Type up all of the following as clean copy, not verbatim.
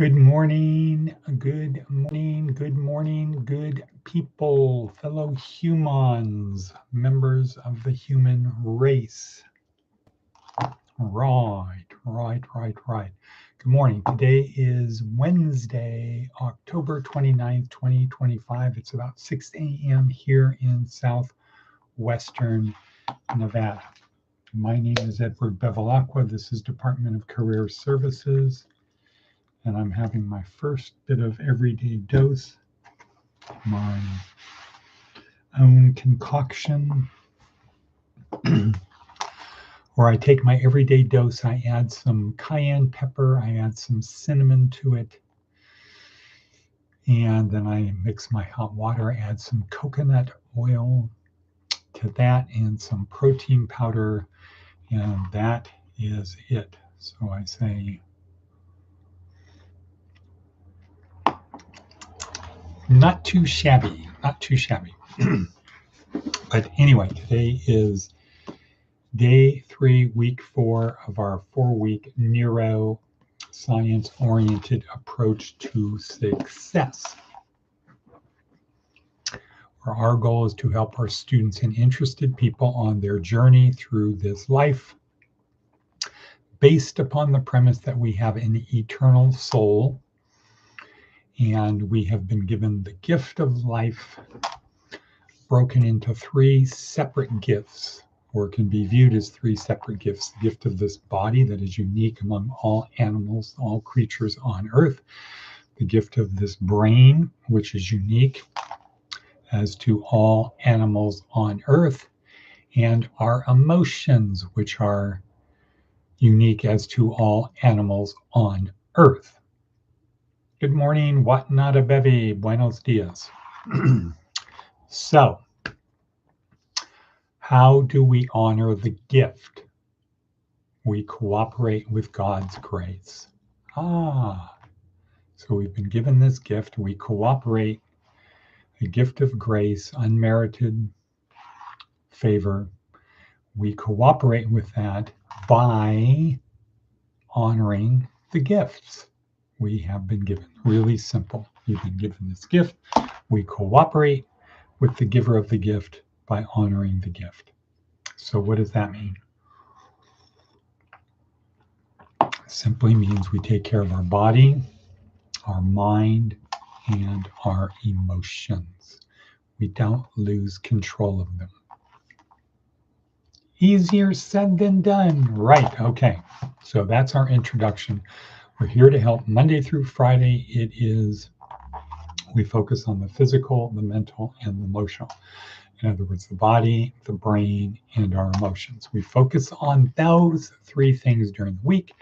Good morning, good morning, good morning, good people, fellow humans, members of the human race. Right. Good morning. Today is Wednesday, October 29th, 2025. It's about 6 a.m. here in southwestern Nevada. My name is Edward Bevilacqua. This is Department of Career Services. And I'm having my first bit of everyday dose, my own concoction, where I take my everyday dose, I add some cayenne pepper, I add some cinnamon to it, and then I mix my hot water, add some coconut oil to that and some protein powder, and that is it. So I say, not too shabby. But anyway, today is day 3, week 4 of our 4-week neuroscience-oriented approach to success, where our goal is to help our students and interested people on their journey through this life, based upon the premise that we have an eternal soul, and we have been given the gift of life broken into 3 separate gifts, or can be viewed as 3 separate gifts. The gift of this body that is unique among all animals, all creatures on earth. The gift of this brain, which is unique as to all animals on earth. And our emotions, which are unique as to all animals on earth. Good morning, Watnada Bevi. Buenos dias. So, how do we honor the gift? We cooperate with God's grace. So we've been given this gift. We cooperate, a gift of grace, unmerited favor. We cooperate with that by honoring the gifts we have been given. Really simple. You've been given this gift. We cooperate with the giver of the gift by honoring the gift. So what does that mean? Simply means we take care of our body, our mind, and our emotions. We don't lose control of them. Easier said than done. Right. Okay. So that's our introduction. We're here to help Monday through Friday. We focus on the physical, the mental, and the emotional. In other words, the body, the brain, and our emotions. We focus on those 3 things during the week.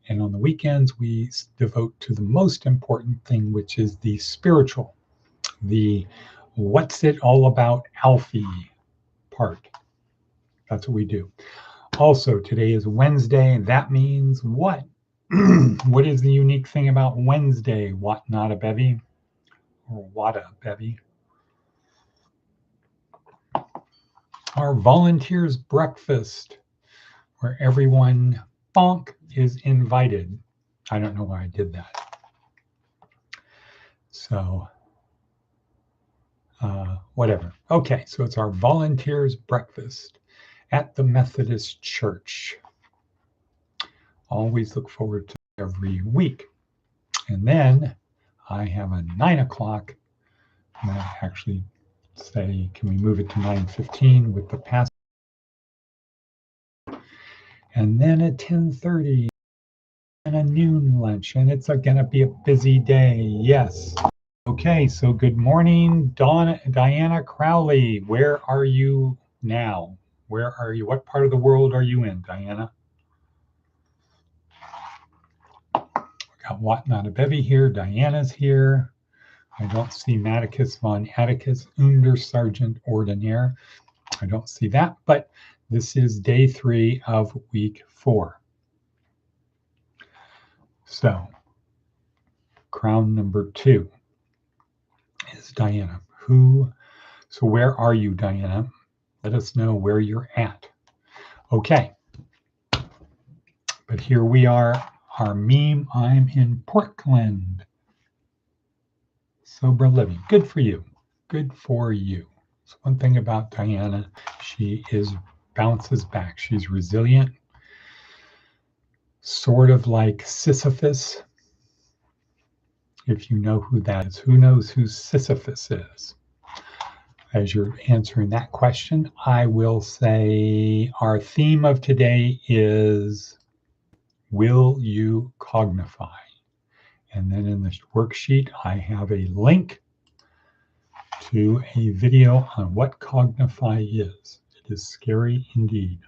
And on the weekends, we devote to the most important thing, which is the spiritual, the what's it all about Alfie part. That's what we do. Also, today is Wednesday. That means what? What is the unique thing about Wednesday? What, not a bevy? Or what a bevy? Our volunteers breakfast, where everyone is invited. I don't know why I did that. So, whatever. Okay, so it's our volunteers breakfast at the Methodist Church. Always look forward to every week. And then I have a 9 o'clock. I'm going to actually say, can we move it to 9:15 with the pastor? And then at 10:30 and a noon lunch, and it's going to be a busy day. Yes. Okay, so good morning, Diana Crowley. Where are you now? Where are you? What part of the world are you in, Diana? We got Watnada Bevi here. Diana's here. I don't see Maticus von Atticus, Untersergeant Ordinaire. I don't see that, but this is day 3 of week 4. So, crown number 2 is Diana. So where are you, Diana? Let us know where you're at. Okay. But here we are our meme. I'm in Portland. Sober living. Good for you. Good for you. So one thing about Diana, she bounces back. She's resilient, sort of like Sisyphus. If you know who that is, who knows who Sisyphus is? As you're answering that question, I will say our theme of today is, will you cognify? And then in the worksheet, I have a link to a video on what Cognify is. It is scary indeed.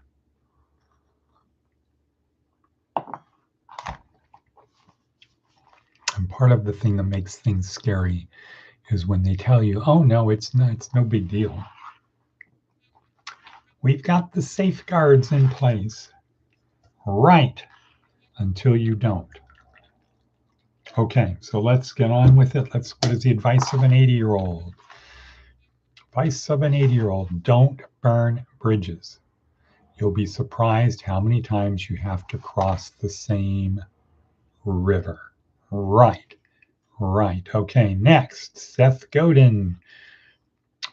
And part of the thing that makes things scary is when they tell you, oh no, it's no big deal. We've got the safeguards in place. Right, until you don't. Okay, so let's get on with it. What is the advice of an 80-year-old? Advice of an 80-year-old, don't burn bridges. You'll be surprised how many times you have to cross the same river. Right. Okay, next, Seth Godin.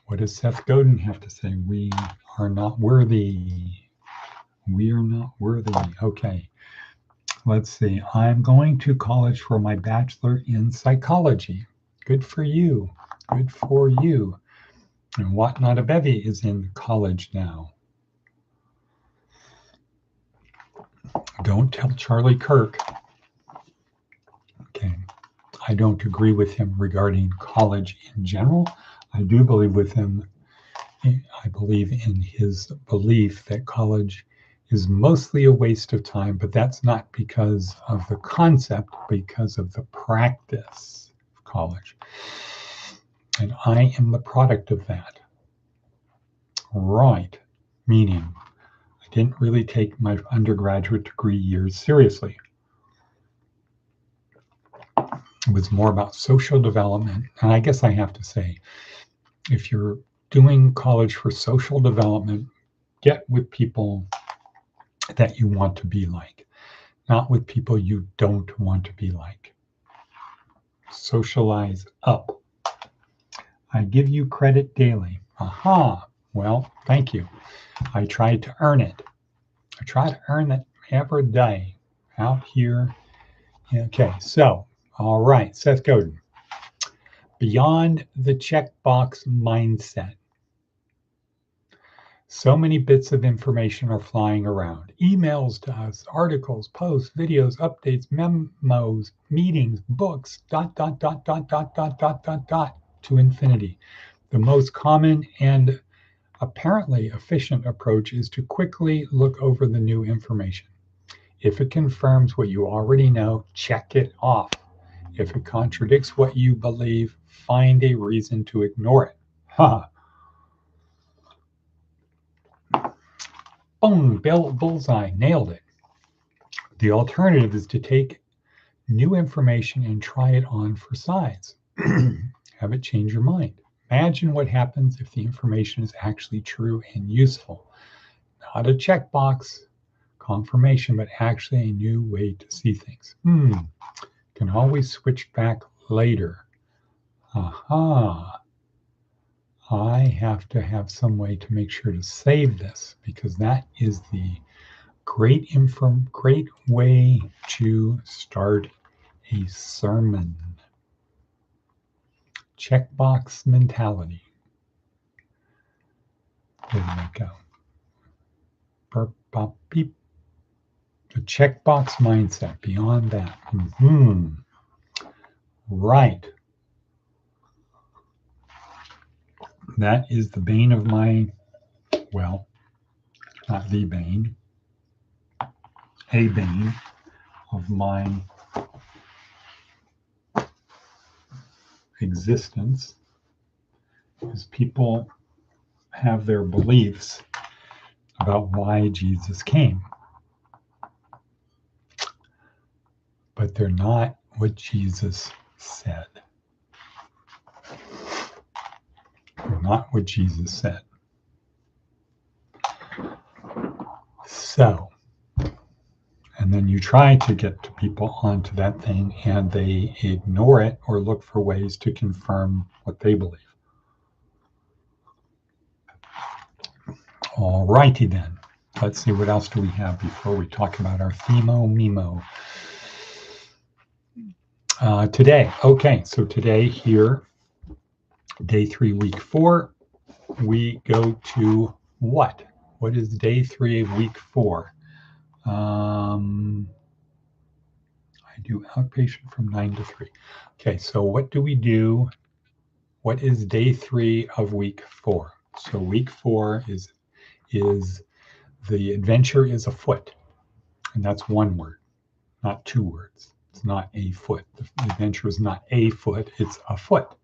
What does Seth Godin have to say? We are not worthy. We are not worthy. Okay. Let's see. I'm going to college for my bachelor in psychology. Good for you. Good for you. And What Not a Bevy is in college now. Don't tell Charlie Kirk. Okay. I don't agree with him regarding college in general. I do believe with him. I believe in his belief that college is mostly a waste of time, but that's not because of the concept, because of the practice of college. And I am the product of that. Right. Meaning, I didn't really take my undergraduate degree years seriously. It was more about social development. And I guess I have to say, if you're doing college for social development, get with people that you want to be like, not with people you don't want to be like. Socialize up. I give you credit daily. Aha. Well, thank you. I tried to earn it. I try to earn it every day out here. Okay, so, all right, Seth Godin. Beyond the checkbox mindset. So many bits of information are flying around. Emails to us, articles, posts, videos, updates, memos, meetings, books, ... to infinity. The most common and apparently efficient approach is to quickly look over the new information. If it confirms what you already know, check it off. If it contradicts what you believe, find a reason to ignore it. Ha! Boom, bullseye, nailed it. The alternative is to take new information and try it on for size. Have it change your mind. Imagine what happens if the information is actually true and useful. Not a checkbox confirmation, but actually a new way to see things. Can always switch back later. Aha. I have to have some way to make sure to save this, because that is the great way to start a sermon. Checkbox mentality. Where did that go? Burp, bop, beep. The checkbox mindset. Beyond that. Right. That is the bane of my, well, not the bane, a bane of my existence, is people have their beliefs about why Jesus came, but they're not what Jesus said. They're not what Jesus said. So, and And then you try to get to people onto that thing and they ignore it or look for ways to confirm what they believe. All righty then. Let's see, what else do we have before we talk about our themo-memo? Today, okay, so today here, day 3, week 4, we go to what? What is day 3 of week 4? I do outpatient from 9 to 3. Okay, so what do we do? What is day 3 of week 4? So week 4 is the adventure is afoot, and that's one word, not 2 words. It's not a foot. The adventure is not a foot, it's afoot.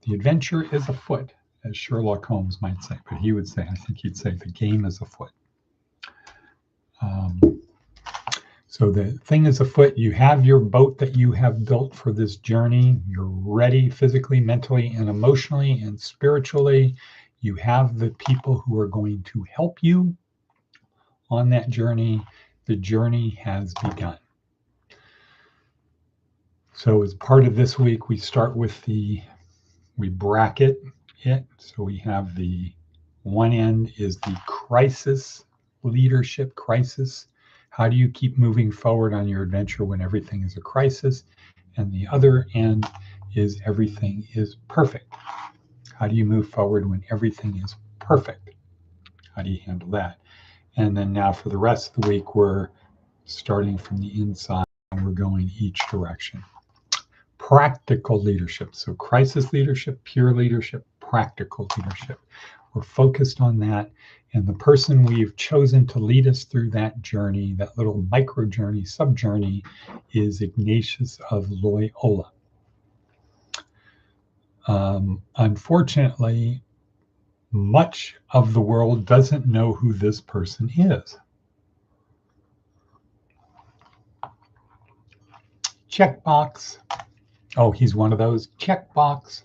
The adventure is afoot, as Sherlock Holmes might say, but he would say, I think he'd say, the game is afoot. So the thing is afoot. You have your boat that you have built for this journey. You're ready physically, mentally, and emotionally, and spiritually. You have the people who are going to help you on that journey. The journey has begun. So as part of this week, we start with we bracket it. So we have the one end is the crisis, leadership crisis. How do you keep moving forward on your adventure when everything is a crisis? And the other end is everything is perfect. How do you move forward when everything is perfect? How do you handle that? And then now for the rest of the week, we're starting from the inside and we're going each direction. Practical leadership. So crisis leadership, pure leadership, practical leadership. We're focused on that. And the person we've chosen to lead us through that journey, that little micro journey, sub journey, is Ignatius of Loyola. Unfortunately, much of the world doesn't know who this person is. Checkbox. Oh, he's one of those. Checkbox.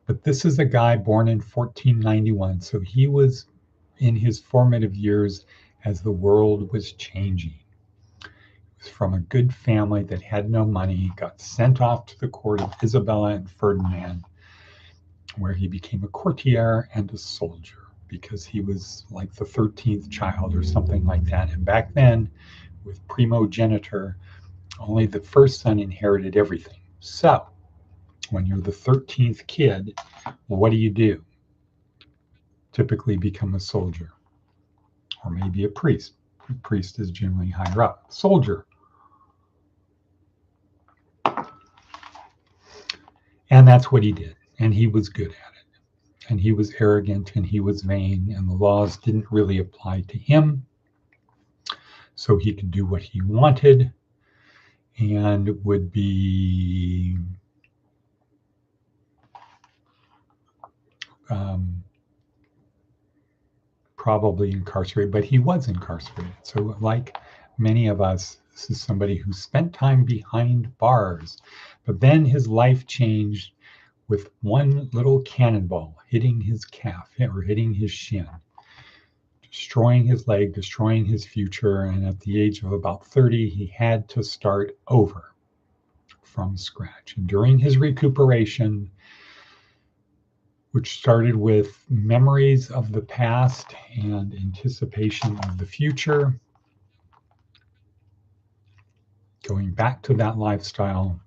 But this is a guy born in 1491. So he was in his formative years as the world was changing. He was from a good family that had no money, got sent off to the court of Isabella and Ferdinand, where he became a courtier and a soldier because he was like the 13th child or something like that. And back then, with primogeniture, only the first son inherited everything. So when you're the 13th kid, what do? Typically become a soldier or maybe a priest. A priest is generally higher up. Soldier. And that's what he did. And he was good at it. And he was arrogant and he was vain, and the laws didn't really apply to him. So he could do what he wanted and would be probably incarcerated, but he was incarcerated. So like many of us, this is somebody who spent time behind bars, but then his life changed with one little cannonball hitting his calf or hitting his shin, destroying his leg, destroying his future. And at the age of about 30, he had to start over from scratch. And during his recuperation, which started with memories of the past and anticipation of the future, going back to that lifestyle,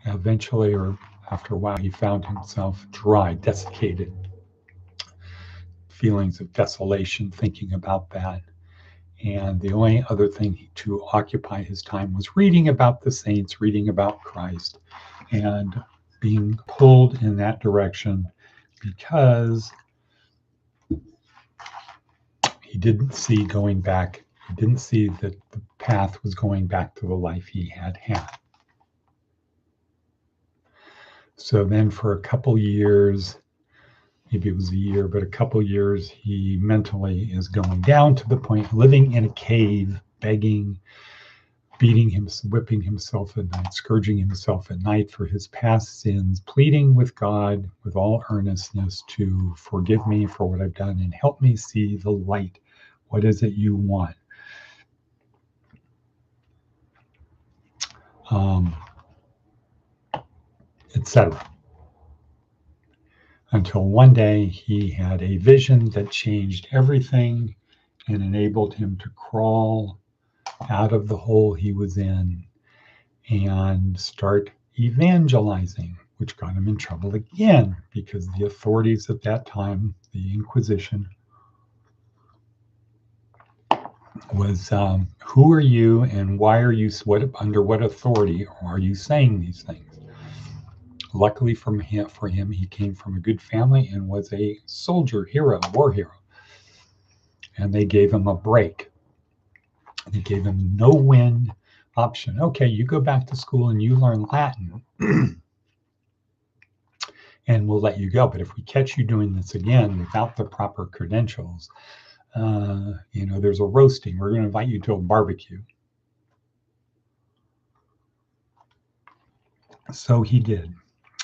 eventually, or after a while, he found himself dry, desiccated, feelings of desolation, thinking about that. And the only other thing to occupy his time was reading about the saints, reading about Christ, and being pulled in that direction because he didn't see going back. He didn't see that the path was going back to the life he had had. So then for a couple years, maybe it was a year, but a couple years, he mentally is going down to the point, living in a cave, begging, beating him, whipping himself at night, scourging himself at night for his past sins, pleading with God with all earnestness to forgive me for what I've done and help me see the light. What is it you want? etc. Until one day he had a vision that changed everything and enabled him to crawl out of the hole he was in and start evangelizing, which got him in trouble again because the authorities at that time, the Inquisition, was who are you and why are you, under what authority are you saying these things? Luckily for him, he came from a good family and was a soldier hero, war hero. And they gave him a break. They gave him no win option. Okay, you go back to school and you learn Latin and we'll let you go. But if we catch you doing this again without the proper credentials, there's a roasting. We're going to invite you to a barbecue. So he did.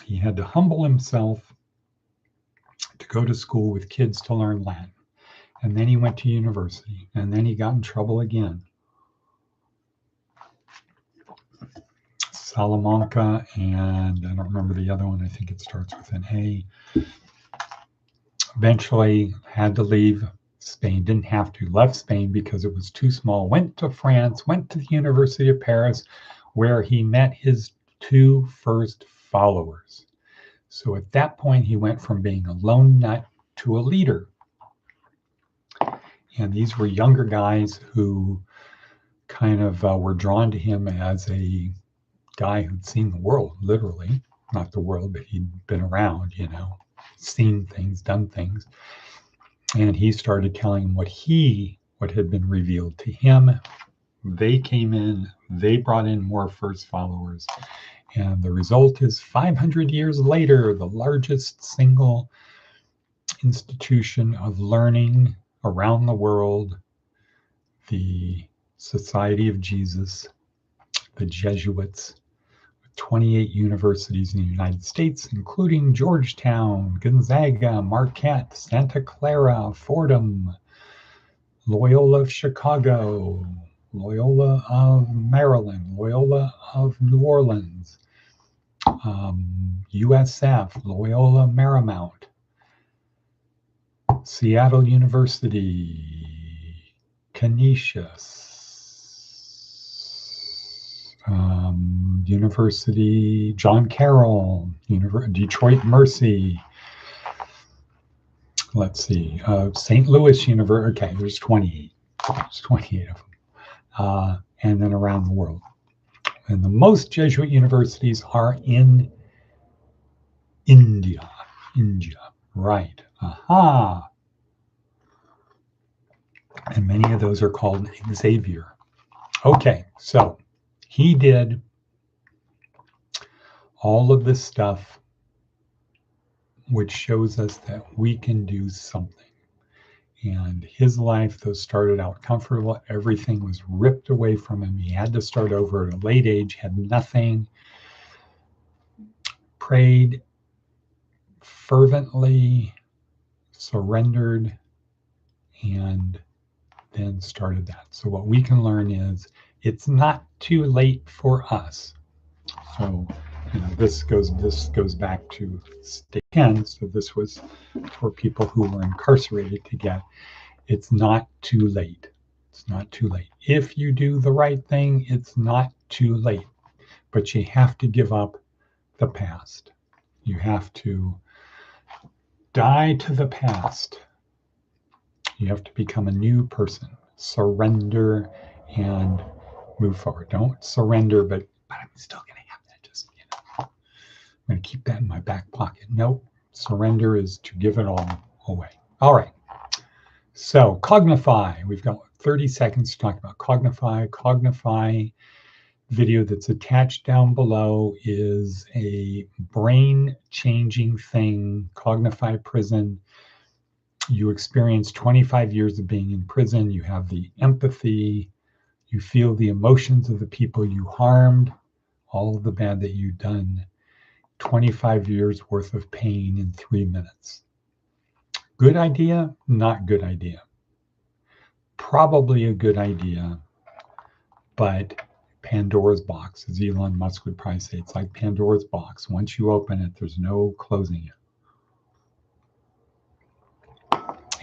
He had to humble himself to go to school with kids to learn Latin. And then he went to university. And then he got in trouble again. Salamanca, and I don't remember the other one. I think it starts with an A. Eventually had to leave Spain. Didn't have to. Left Spain because it was too small. Went to France. Went to the University of Paris, where he met his two first followers. So at that point, he went from being a lone nut to a leader. And these were younger guys who kind of were drawn to him as a guy who'd seen the world, literally. Not the world, but he'd been around, seen things, done things. And he started telling them what had been revealed to him. They came in, they brought in more first followers. And the result is 500 years later, the largest single institution of learning around the world, the Society of Jesus, the Jesuits, 28 universities in the United States, including Georgetown, Gonzaga, Marquette, Santa Clara, Fordham, Loyola of Chicago, Loyola of Maryland, Loyola of New Orleans, USF, Loyola Marymount, Seattle University, Canisius, University, John Carroll, Detroit Mercy. Let's see, St. Louis University. Okay, there's 28. There's 28 of them. And then around the world. And the most Jesuit universities are in India. Right. Aha. And many of those are called Xavier. Okay, so he did all of this stuff, which shows us that we can do something. And his life, though, started out comfortable. Everything was ripped away from him. He had to start over at a late age, had nothing, prayed fervently, surrendered, and then started that. So what we can learn is it's not too late for us. So this goes back to state 10. So this was for people who were incarcerated to get. It's not too late. It's not too late. If you do the right thing, it's not too late. But you have to give up the past. You have to die to the past. You have to become a new person. Surrender and move forward. Don't surrender, but I'm still going to have that. Just, I'm going to keep that in my back pocket. Nope. Surrender is to give it all away. All right. So Cognify. We've got 30 seconds to talk about Cognify. Cognify video that's attached down below is a brain-changing thing. Cognify prison. You experience 25 years of being in prison. You have the empathy. You feel the emotions of the people you harmed, all of the bad that you've done. 25 years worth of pain in 3 minutes. Good idea? Not good idea. Probably a good idea, but Pandora's box, as Elon Musk would probably say. It's like Pandora's box. Once you open it, there's no closing it.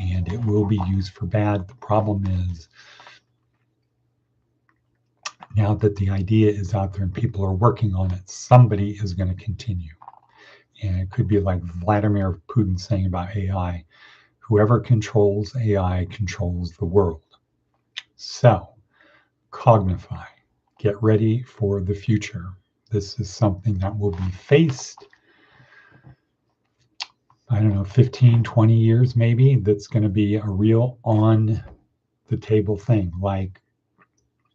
And it will be used for bad. The problem is, now that the idea is out there and people are working on it, somebody is going to continue. And it could be like Vladimir Putin saying about AI, whoever controls AI controls the world. So, Cognify, get ready for the future. This is something that will be faced, I don't know, 15, 20 years maybe, that's going to be a real on the table thing. Like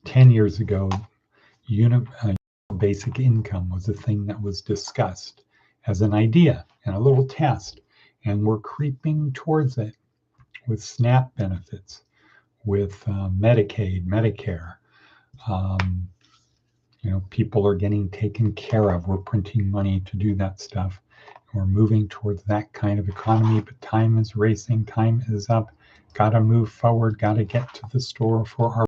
10 years ago, basic income was a thing that was discussed as an idea and a little test. And we're creeping towards it with SNAP benefits, with Medicaid, Medicare. People are getting taken care of. We're printing money to do that stuff. We're moving towards that kind of economy, but time is racing. Time is up. Got to move forward. Got to get to the store for our